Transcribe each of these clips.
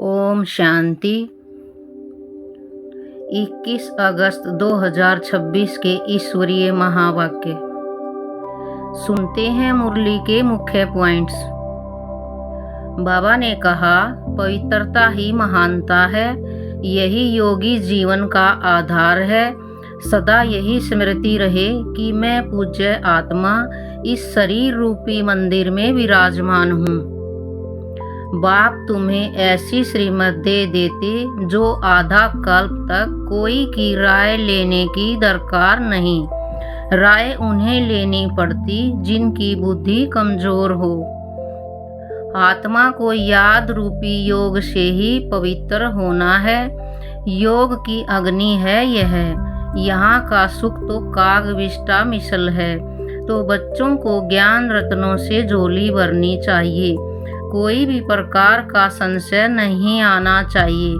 ओम शांति। 21 अगस्त 2026 के ईश्वरीय महावाक्य सुनते हैं। मुरली के मुख्य पॉइंट्स। बाबा ने कहा, पवित्रता ही महानता है, यही योगी जीवन का आधार है। सदा यही स्मृति रहे कि मैं पूज्य आत्मा इस शरीर रूपी मंदिर में विराजमान हूँ। बाप तुम्हें ऐसी श्रीमत दे देते जो आधा कल्प तक कोई की राय लेने की दरकार नहीं। राय उन्हें लेनी पड़ती जिनकी बुद्धि कमजोर हो। आत्मा को याद रूपी योग से ही पवित्र होना है। योग की अग्नि है यह। यहाँ का सुख तो कागविष्टा मिसल है। तो बच्चों को ज्ञान रत्नों से झोली भरनी चाहिए। कोई भी प्रकार का संशय नहीं आना चाहिए।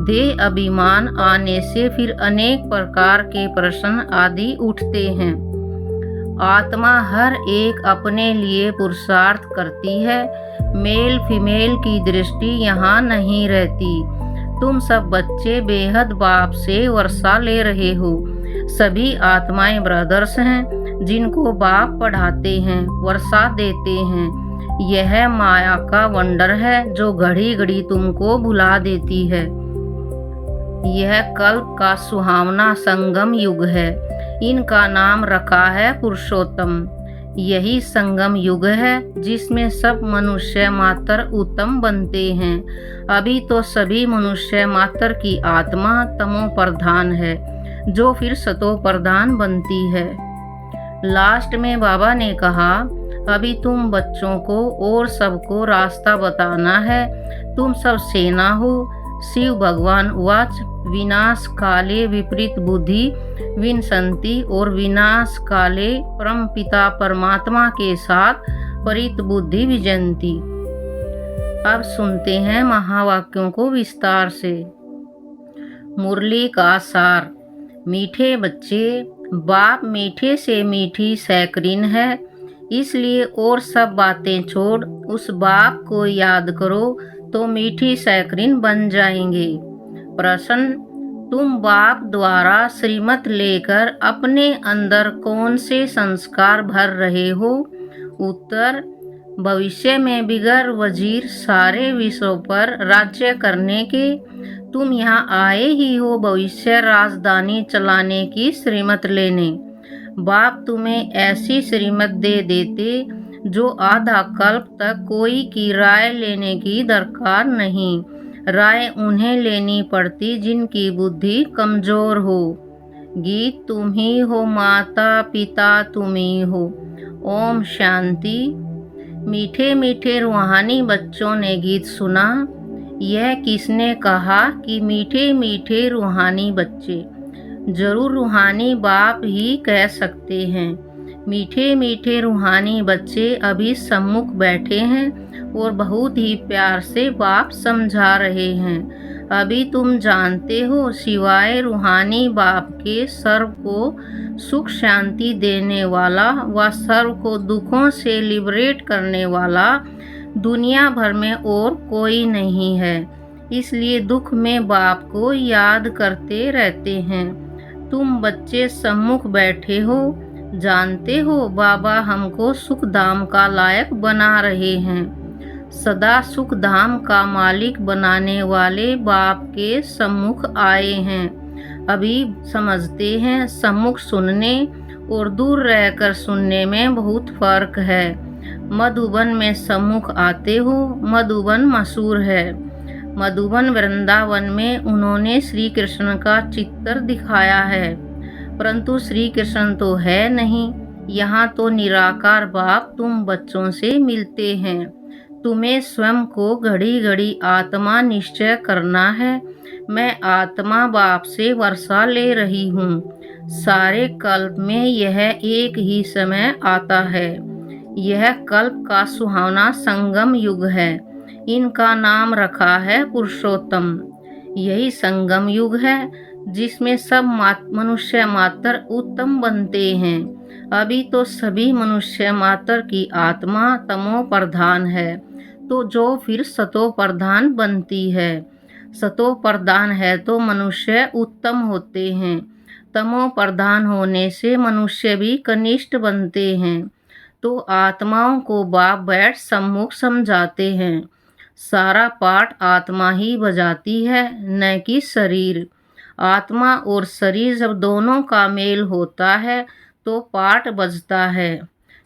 देह अभिमान आने से फिर अनेक प्रकार के प्रश्न आदि उठते हैं। आत्मा हर एक अपने लिए पुरुषार्थ करती है। मेल फीमेल की दृष्टि यहाँ नहीं रहती। तुम सब बच्चे बेहद बाप से वर्षा ले रहे हो। सभी आत्माएं ब्रदर्स हैं जिनको बाप पढ़ाते हैं, वर्षा देते हैं। यह माया का वंडर है जो घड़ी घड़ी तुमको भुला देती है। यह कल्प का सुहावना संगम युग है। इनका नाम रखा है पुरुषोत्तम। यही संगम युग है जिसमें सब मनुष्य मात्र उत्तम बनते हैं। अभी तो सभी मनुष्य मात्र की आत्मा तमो प्रधान है, जो फिर सतो प्रधान बनती है। लास्ट में बाबा ने कहा, अभी तुम बच्चों को और सबको रास्ता बताना है। तुम सब सेना हो। शिव भगवान वाच, विनाश काले विपरीत बुद्धि विनसंति और विनाश काले परम पिता परमात्मा के साथ परित बुद्धि विजयंती। अब सुनते हैं महावाक्यों को विस्तार से। मुरली का सार। मीठे बच्चे, बाप मीठे से मीठी सैकरीन है, इसलिए और सब बातें छोड़ उस बाप को याद करो तो मीठी सैकरीन बन जाएंगे। प्रश्न, तुम बाप द्वारा श्रीमत लेकर अपने अंदर कौन से संस्कार भर रहे हो? उत्तर, भविष्य में बिगर वजीर सारे विश्व पर राज्य करने के। तुम यहाँ आए ही हो भविष्य राजधानी चलाने की श्रीमत लेने। बाप तुम्हें ऐसी श्रीमत दे देते जो आधा कल्प तक कोई की राय लेने की दरकार नहीं। राय उन्हें लेनी पड़ती जिनकी बुद्धि कमजोर हो। गीत तुम ही हो, माता पिता तुम ही हो। ओम शांति। मीठे मीठे रूहानी बच्चों ने गीत सुना। यह किसने कहा कि मीठे मीठे रूहानी बच्चे? जरूर रूहानी बाप ही कह सकते हैं। मीठे मीठे रूहानी बच्चे अभी सम्मुख बैठे हैं और बहुत ही प्यार से बाप समझा रहे हैं। अभी तुम जानते हो, सिवाय रूहानी बाप के सर्व को सुख शांति देने वाला व सर्व को दुखों से लिबरेट करने वाला दुनिया भर में और कोई नहीं है। इसलिए दुख में बाप को याद करते रहते हैं। तुम बच्चे सम्मुख बैठे हो, जानते हो बाबा हमको सुख धाम का लायक बना रहे हैं। सदा सुख धाम का मालिक बनाने वाले बाप के सम्मुख आए हैं। अभी समझते हैं, सम्मुख सुनने और दूर रहकर सुनने में बहुत फर्क है। मधुबन में सम्मुख आते हो। मधुबन मशहूर है। मधुबन वृंदावन में उन्होंने श्री कृष्ण का चित्र दिखाया है, परंतु श्री कृष्ण तो है नहीं। यहाँ तो निराकार बाप तुम बच्चों से मिलते हैं। तुम्हें स्वयं को घड़ी घड़ी आत्मा निश्चय करना है। मैं आत्मा बाप से वर्षा ले रही हूँ। सारे कल्प में यह एक ही समय आता है। यह कल्प का सुहावना संगम युग है। इनका नाम रखा है पुरुषोत्तम। यही संगम युग है जिसमें सब मनुष्य मात्र उत्तम बनते हैं। अभी तो सभी मनुष्य मात्र की आत्मा तमो प्रधान है। तो जो फिर सतो प्रधान बनती है। सतो प्रधान है तो मनुष्य उत्तम होते हैं, तमो प्रधान होने से मनुष्य भी कनिष्ठ बनते हैं। तो आत्माओं को बाप बैठ सम्मुख समझाते हैं। सारा पाठ आत्मा ही बजाती है, न कि शरीर। आत्मा और शरीर जब दोनों का मेल होता है तो पाठ बजता है।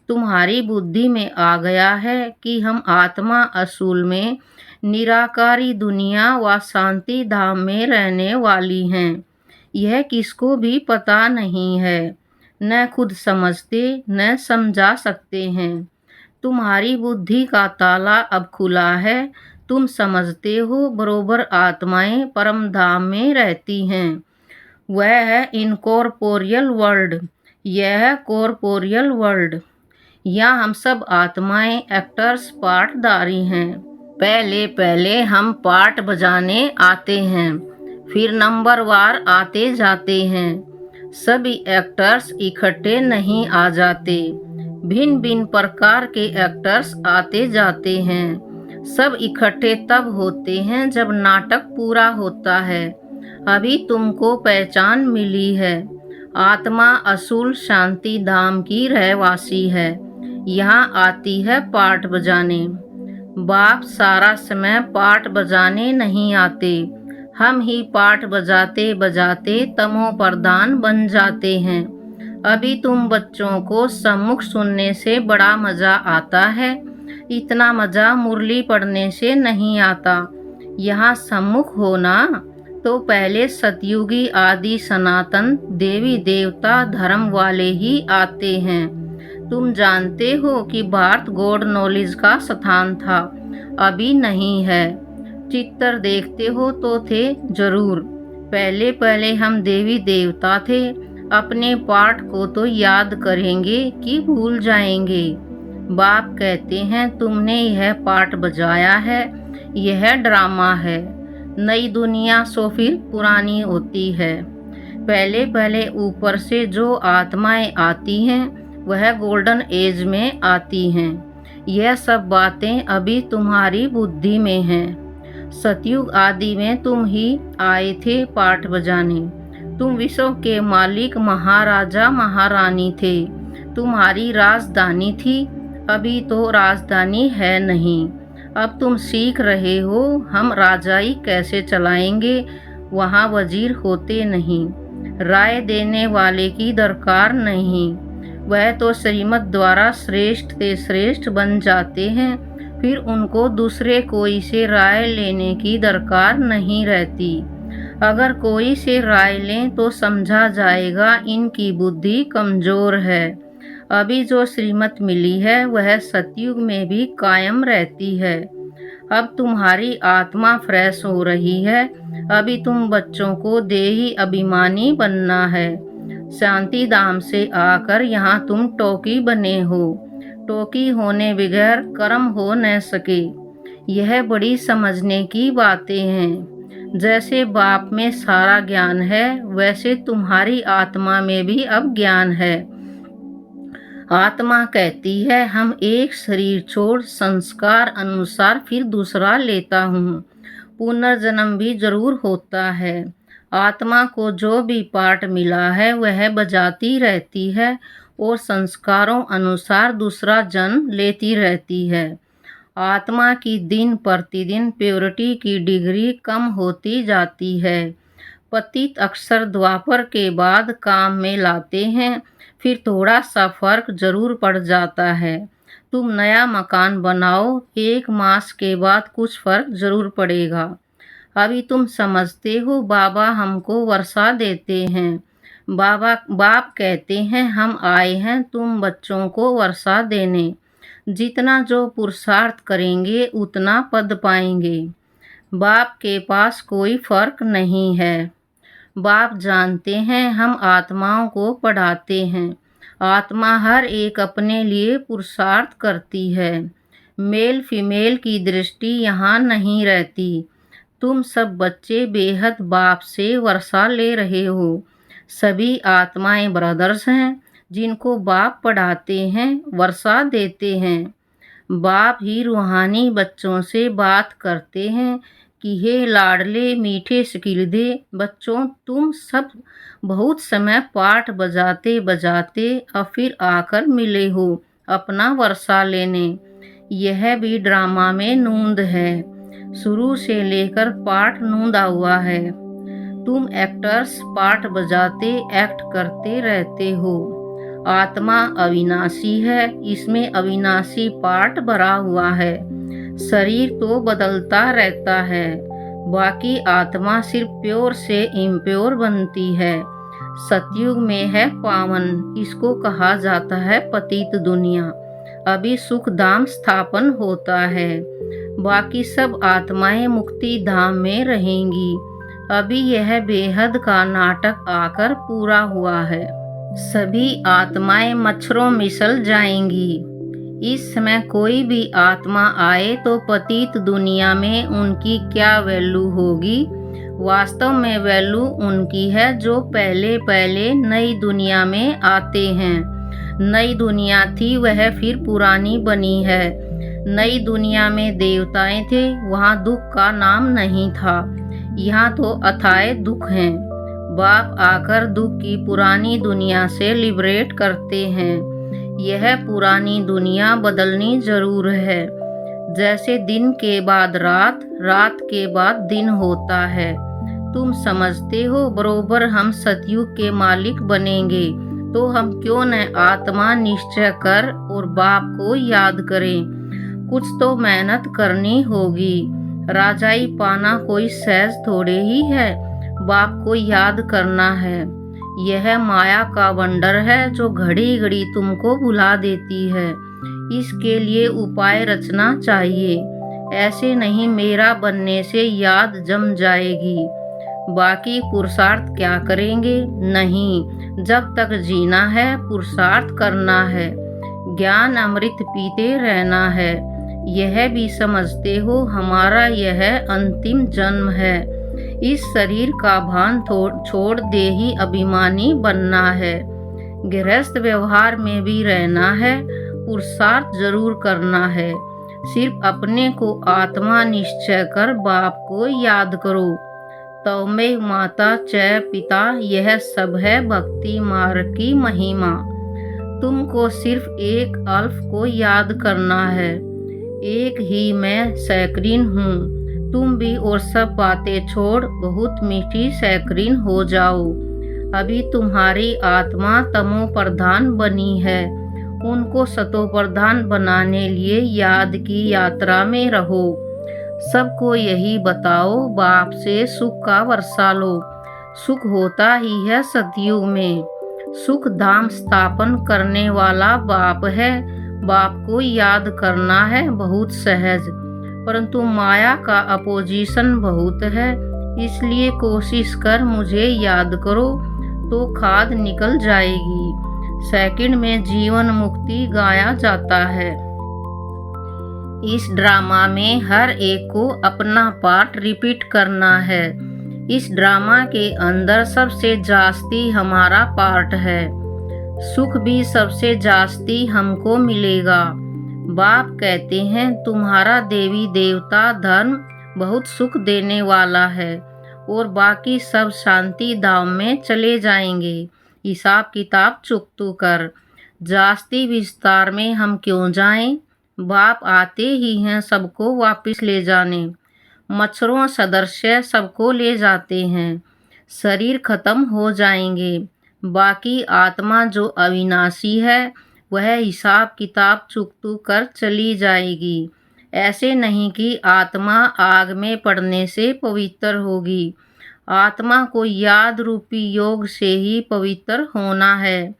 तुम्हारी बुद्धि में आ गया है कि हम आत्मा असूल में निराकारी दुनिया व शांति धाम में रहने वाली हैं। यह किसको भी पता नहीं है, न खुद समझते न समझा सकते हैं। तुम्हारी बुद्धि का ताला अब खुला है। तुम समझते हो बरोबर आत्माएं परम धाम में रहती हैं। वह है इनकॉर्पोरियल वर्ल्ड, यह है कॉर्पोरियल वर्ल्ड। यहाँ हम सब आत्माएं एक्टर्स पाठधारी हैं। पहले पहले हम पाठ बजाने आते हैं, फिर नंबरवार आते जाते हैं। सभी एक्टर्स इकट्ठे नहीं आ जाते, भिन्न भिन्न प्रकार के एक्टर्स आते जाते हैं। सब इकट्ठे तब होते हैं जब नाटक पूरा होता है। अभी तुमको पहचान मिली है। आत्मा असूल शांति धाम की रहवासी है, यहाँ आती है पाठ बजाने। बाप सारा समय पाठ बजाने नहीं आते, हम ही पाठ बजाते बजाते तमो प्रधान बन जाते हैं। अभी तुम बच्चों को सम्मुख सुनने से बड़ा मजा आता है, इतना मजा मुरली पढ़ने से नहीं आता। यहाँ सम्मुख होना तो पहले सतयुगी आदि सनातन देवी देवता धर्म वाले ही आते हैं। तुम जानते हो कि भारत गॉड नॉलेज का स्थान था, अभी नहीं है। चित्र देखते हो तो थे जरूर। पहले पहले हम देवी देवता थे। अपने पाठ को तो याद करेंगे कि भूल जाएंगे। बाप कहते हैं तुमने यह पाठ बजाया है, यह ड्रामा है। नई दुनिया सो फिर पुरानी होती है। पहले पहले ऊपर से जो आत्माएं आती हैं वह गोल्डन एज में आती हैं। यह सब बातें अभी तुम्हारी बुद्धि में हैं। सतयुग आदि में तुम ही आए थे पाठ बजाने। तुम विश्व के मालिक महाराजा महारानी थे, तुम्हारी राजधानी थी। अभी तो राजधानी है नहीं। अब तुम सीख रहे हो हम राजाई कैसे चलाएंगे, वहाँ वजीर होते नहीं। राय देने वाले की दरकार नहीं, वह तो श्रीमत द्वारा श्रेष्ठ से श्रेष्ठ बन जाते हैं। फिर उनको दूसरे कोई से राय लेने की दरकार नहीं रहती। अगर कोई से राय लें तो समझा जाएगा इनकी बुद्धि कमजोर है। अभी जो श्रीमत मिली है वह सतयुग में भी कायम रहती है। अब तुम्हारी आत्मा फ्रेश हो रही है। अभी तुम बच्चों को देही अभिमानी बनना है। शांति धाम से आकर यहाँ तुम टोकी बने हो। टोकी होने बगैर कर्म हो न सके। यह बड़ी समझने की बातें हैं। जैसे बाप में सारा ज्ञान है वैसे तुम्हारी आत्मा में भी अब ज्ञान है। आत्मा कहती है हम एक शरीर छोड़ संस्कार अनुसार फिर दूसरा लेता हूँ। पुनर्जन्म भी जरूर होता है। आत्मा को जो भी पाठ मिला है वह बजाती रहती है और संस्कारों अनुसार दूसरा जन्म लेती रहती है। आत्मा की दिन प्रतिदिन प्योरिटी की डिग्री कम होती जाती है। पतित अक्सर द्वापर के बाद काम में लाते हैं, फिर थोड़ा सा फर्क जरूर पड़ जाता है। तुम नया मकान बनाओ, 1 मास के बाद कुछ फर्क जरूर पड़ेगा। अभी तुम समझते हो बाबा हमको वर्षा देते हैं। बाप कहते हैं हम आए हैं तुम बच्चों को वर्षा देने। जितना जो पुरुषार्थ करेंगे उतना पद पाएंगे। बाप के पास कोई फर्क नहीं है। बाप जानते हैं हम आत्माओं को पढ़ाते हैं। आत्मा हर एक अपने लिए पुरुषार्थ करती है। मेल फीमेल की दृष्टि यहाँ नहीं रहती। तुम सब बच्चे बेहद बाप से वर्षा ले रहे हो। सभी आत्माएं ब्रदर्स हैं जिनको बाप पढ़ाते हैं, वर्षा देते हैं। बाप ही रूहानी बच्चों से बात करते हैं कि हे लाडले मीठे शकीलदे बच्चों, तुम सब बहुत समय पाठ बजाते बजाते और फिर आकर मिले हो अपना वर्षा लेने। यह भी ड्रामा में नूंद है, शुरू से लेकर पाठ नूंदा हुआ है। तुम एक्टर्स पाठ बजाते एक्ट करते रहते हो। आत्मा अविनाशी है, इसमें अविनाशी पार्ट भरा हुआ है। शरीर तो बदलता रहता है, बाकी आत्मा सिर्फ प्योर से इम्प्योर बनती है। सतयुग में है पावन, इसको कहा जाता है पतित दुनिया। अभी सुख धाम स्थापन होता है, बाकी सब आत्माएं मुक्ति धाम में रहेंगी। अभी यह बेहद का नाटक आकर पूरा हुआ है। सभी आत्माएं मच्छरों मिसल जाएंगी। इस समय कोई भी आत्मा आए तो पतित दुनिया में उनकी क्या वैल्यू होगी? वास्तव में वैल्यू उनकी है जो पहले पहले नई दुनिया में आते हैं। नई दुनिया थी, वह फिर पुरानी बनी है। नई दुनिया में देवताएं थे, वहाँ दुख का नाम नहीं था। यहाँ तो अथाह दुख हैं। बाप आकर दुख की पुरानी दुनिया से लिबरेट करते हैं। यह पुरानी दुनिया बदलनी जरूर है। जैसे दिन के बाद रात, रात के बाद दिन होता है। तुम समझते हो बरोबर हम सतयुग के मालिक बनेंगे, तो हम क्यों न आत्मा निश्चय कर और बाप को याद करें। कुछ तो मेहनत करनी होगी। राजाई पाना कोई सहज थोड़े ही है। बाप को याद करना है। यह माया का वंडर है जो घड़ी घड़ी तुमको भुला देती है। इसके लिए उपाय रचना चाहिए। ऐसे नहीं मेरा बनने से याद जम जाएगी। बाकी पुरुषार्थ क्या करेंगे? नहीं, जब तक जीना है पुरुषार्थ करना है। ज्ञान अमृत पीते रहना है। यह भी समझते हो हमारा यह अंतिम जन्म है। इस शरीर का भान छोड़ दे ही अभिमानी बनना है। गृहस्थ व्यवहार में भी रहना है, पुरुषार्थ जरूर करना है। सिर्फ अपने को आत्मा निश्चय कर बाप को याद करो। तौमेव माता च पिता, यह सब है भक्ति मार्ग की महिमा। तुमको सिर्फ एक अल्फ को याद करना है। एक ही मैं सैकरीन हूँ। तुम भी और सब बातें छोड़ बहुत मीठी सैकरीन हो जाओ। अभी तुम्हारी आत्मा तमो प्रधान बनी है। उनको सतो प्रधान बनाने लिए याद की यात्रा में रहो। सबको यही बताओ, बाप से सुख का वर्षा लो। सुख होता ही है सतयुग में। सुख धाम स्थापन करने वाला बाप है। बाप को याद करना है बहुत सहज, परंतु माया का अपोजिशन बहुत है। इसलिए कोशिश कर मुझे याद करो तो खाद निकल जाएगी। सेकंड में जीवन मुक्ति गाया जाता है। इस ड्रामा में हर एक को अपना पार्ट रिपीट करना है। इस ड्रामा के अंदर सबसे जास्ती हमारा पार्ट है। सुख भी सबसे जास्ती हमको मिलेगा। बाप कहते हैं तुम्हारा देवी देवता धर्म बहुत सुख देने वाला है और बाकी सब शांति धाम में चले जाएंगे। हिसाब किताब चुकतू कर। जास्ती विस्तार में हम क्यों जाएं? बाप आते ही हैं सबको वापस ले जाने। मच्छरों सदृश सबको ले जाते हैं। शरीर खत्म हो जाएंगे। बाकी आत्मा जो अविनाशी है वह हिसाब किताब चुकतू कर चली जाएगी। ऐसे नहीं कि आत्मा आग में पड़ने से पवित्र होगी। आत्मा को याद रूपी योग से ही पवित्र होना है।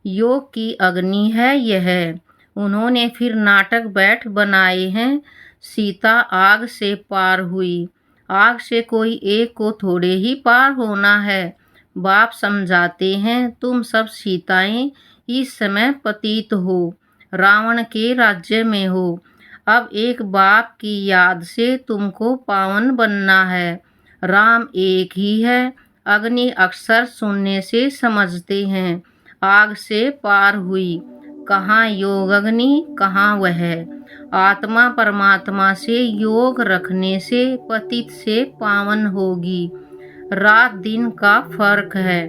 योग की अग्नि है यह। उन्होंने फिर नाटक बैठ बनाए हैं। सीता आग से पार हुई। आग से कोई एक को थोड़े ही पार होना है। बाप समझाते हैं तुम सब सीताएं इस समय पतित हो, रावण के राज्य में हो। अब एक बाप की याद से तुमको पावन बनना है। राम एक ही है। अग्नि अक्सर सुनने से समझते हैं। आग से पार हुई। कहाँ योग अग्नि, कहाँ वह। आत्मा परमात्मा से योग रखने से पतित से पावन होगी। रात दिन का फर्क है।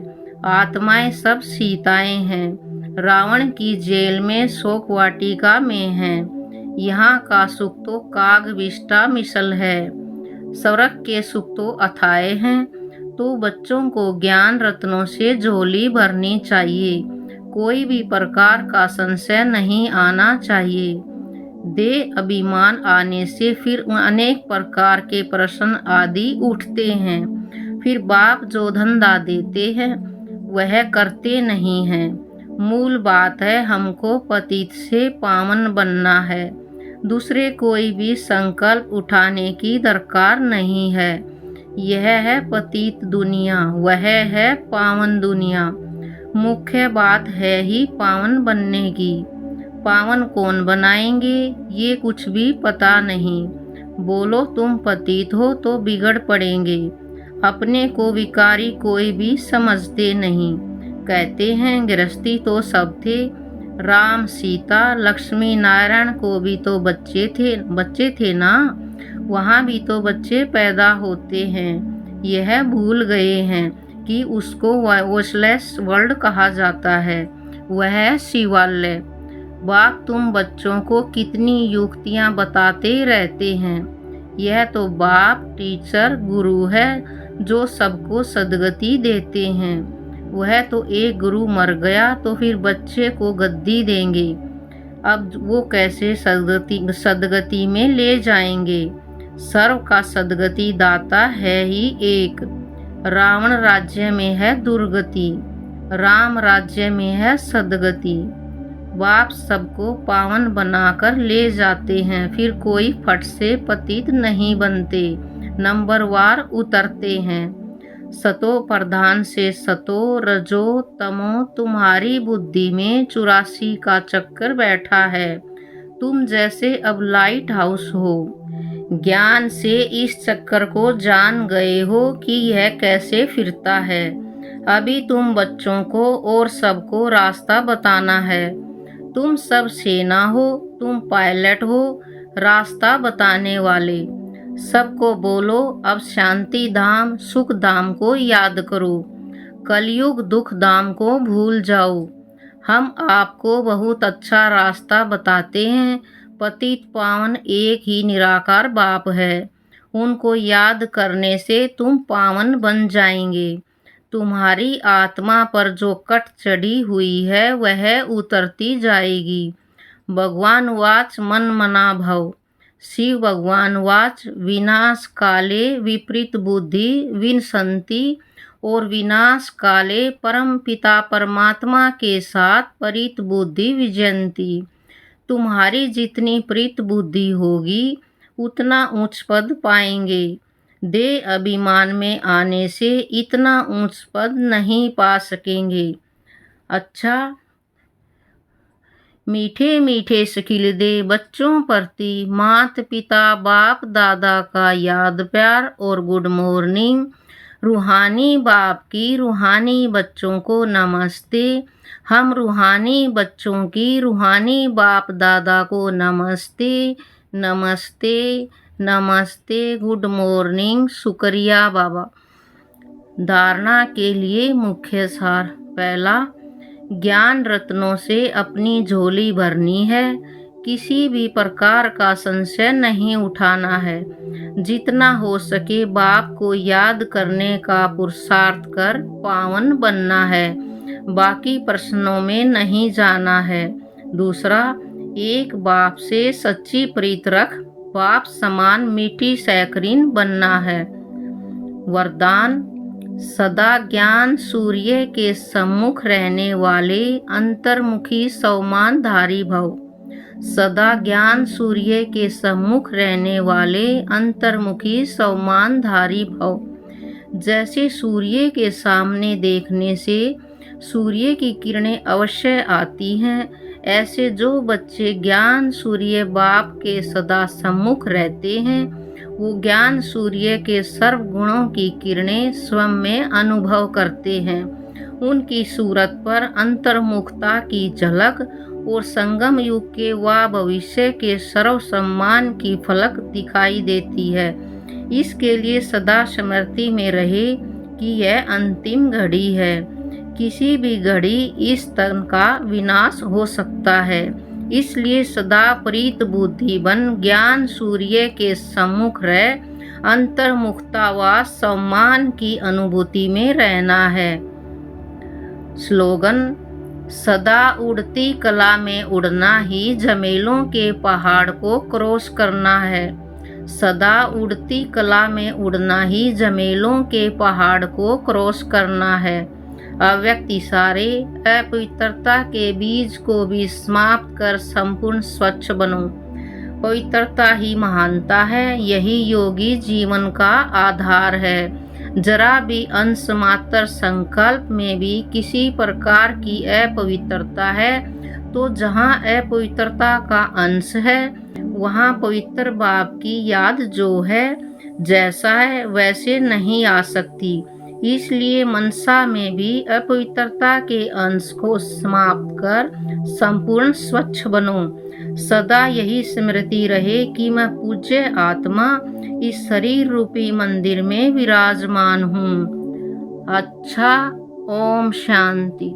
आत्माएं सब सीताएं हैं। रावण की जेल में शोक वाटिका में है। यहाँ का सुख तो काग विष्टा मिसल है। स्वर्ग के सुख तो अथाए हैं। तो बच्चों को ज्ञान रत्नों से झोली भरनी चाहिए। कोई भी प्रकार का संशय नहीं आना चाहिए। देह अभिमान आने से फिर अनेक प्रकार के प्रश्न आदि उठते हैं। फिर बाप जो धंधा देते हैं वह करते नहीं हैं। मूल बात है हमको पतित से पावन बनना है। दूसरे कोई भी संकल्प उठाने की दरकार नहीं है। यह है पतित दुनिया, वह है पावन दुनिया। मुख्य बात है ही पावन बनने की। पावन कौन बनाएंगे ये कुछ भी पता नहीं। बोलो तुम पतित हो तो बिगड़ पड़ेंगे। अपने को विकारी कोई भी समझते नहीं। कहते हैं गृहस्थी तो सब थे। राम सीता लक्ष्मी नारायण को भी तो बच्चे थे ना। वहाँ भी तो बच्चे पैदा होते हैं। यह भूल गए हैं कि उसको वॉइसलेस वर्ल्ड कहा जाता है। वह है शिवालय। बाप तुम बच्चों को कितनी युक्तियाँ बताते रहते हैं। यह तो बाप टीचर गुरु है जो सबको सद्गति देते हैं। वह तो एक गुरु मर गया तो फिर बच्चे को गद्दी देंगे। अब वो कैसे सद्गति में ले जाएंगे। सर्व का सद्गति दाता है ही एक। रावण राज्य में है दुर्गति, राम राज्य में है सद्गति। बाप सबको पावन बनाकर ले जाते हैं। फिर कोई फट से पतित नहीं बनते, नंबरवार उतरते हैं। सतो प्रधान से सतो रजो तमो तुम्हारी बुद्धि में 84 का चक्कर बैठा है। तुम जैसे अब लाइट हाउस हो। ज्ञान से इस चक्कर को जान गए हो कि यह कैसे फिरता है। अभी तुम बच्चों को और सबको रास्ता बताना है। तुम सब सेना हो, तुम पायलट हो, रास्ता बताने वाले। सबको बोलो अब शांति धाम सुख धाम को याद करो। कलयुग दुख धाम को भूल जाओ। हम आपको बहुत अच्छा रास्ता बताते हैं। पतित पावन एक ही निराकार बाप है। उनको याद करने से तुम पावन बन जाएंगे। तुम्हारी आत्मा पर जो कट चढ़ी हुई है वह उतरती जाएगी। भगवान वाच मन मना भव। शिव भगवान वाच विनाश काले विपरीत बुद्धि विनसंति और विनाश काले परम पिता परमात्मा के साथ परित बुद्धि विजयंती। तुम्हारी जितनी प्रीत बुद्धि होगी उतना उच्च पद पाएंगे। देह अभिमान में आने से इतना ऊंच पद नहीं पा सकेंगे। अच्छा, मीठे मीठे शकील दे बच्चों प्रति माता पिता बाप दादा का याद प्यार और गुड मॉर्निंग। रूहानी बाप की रूहानी बच्चों को नमस्ते। हम रूहानी बच्चों की रूहानी बाप दादा को नमस्ते नमस्ते नमस्ते। Good morning. शुक्रिया बाबा। धारणा के लिए मुख्य सार। पहला, ज्ञान रत्नों से अपनी झोली भरनी है। किसी भी प्रकार का संशय नहीं उठाना है। जितना हो सके बाप को याद करने का पुरुषार्थ कर पावन बनना है। बाकी प्रश्नों में नहीं जाना है। दूसरा, एक बाप से सच्ची प्रीत रख बाप समान मीठी सैकरीन बनना है। वरदान, सदा ज्ञान सूर्य के सम्मुख रहने वाले अंतर्मुखी सौमानधारी भव। सदा ज्ञान सूर्य के सम्मुख रहने वाले अंतर्मुखी सौमानधारी भव। जैसे सूर्य के सामने देखने से सूर्य की किरणें अवश्य आती हैं, ऐसे जो बच्चे ज्ञान सूर्य बाप के सदा सम्मुख रहते हैं वो ज्ञान सूर्य के सर्व गुणों की किरणें स्वयं में अनुभव करते हैं। उनकी सूरत पर अंतर्मुखता की झलक और संगम युग के व भविष्य के सर्व सम्मान की फलक दिखाई देती है। इसके लिए सदा स्मृति में रहे कि यह अंतिम घड़ी है। किसी भी घड़ी इस तन का विनाश हो सकता है, इसलिए सदा प्रीत बुद्धि बन ज्ञान सूर्य के सम्मुख रह अंतर्मुखता व सम्मान की अनुभूति में रहना है। स्लोगन: सदा उड़ती कला में उड़ना ही झमेलों के पहाड़ को क्रॉस करना है। सदा उड़ती कला में उड़ना ही झमेलों के पहाड़ को क्रॉस करना है। अव्यक्त इशारे अपवित्रता के बीज को भी समाप्त कर संपूर्ण स्वच्छ बनो। पवित्रता ही महानता है, यही योगी जीवन का आधार है। जरा भी अंश मात्र संकल्प में भी किसी प्रकार की अपवित्रता है तो जहाँ अपवित्रता का अंश है वहाँ पवित्र बाप की याद जो है जैसा है वैसे नहीं आ सकती। इसलिए मनसा में भी अपवित्रता के अंश को समाप्त कर संपूर्ण स्वच्छ बनो। सदा यही स्मृति रहे कि मैं पूज्य आत्मा इस शरीर रूपी मंदिर में विराजमान हूँ। अच्छा, ओम शांति।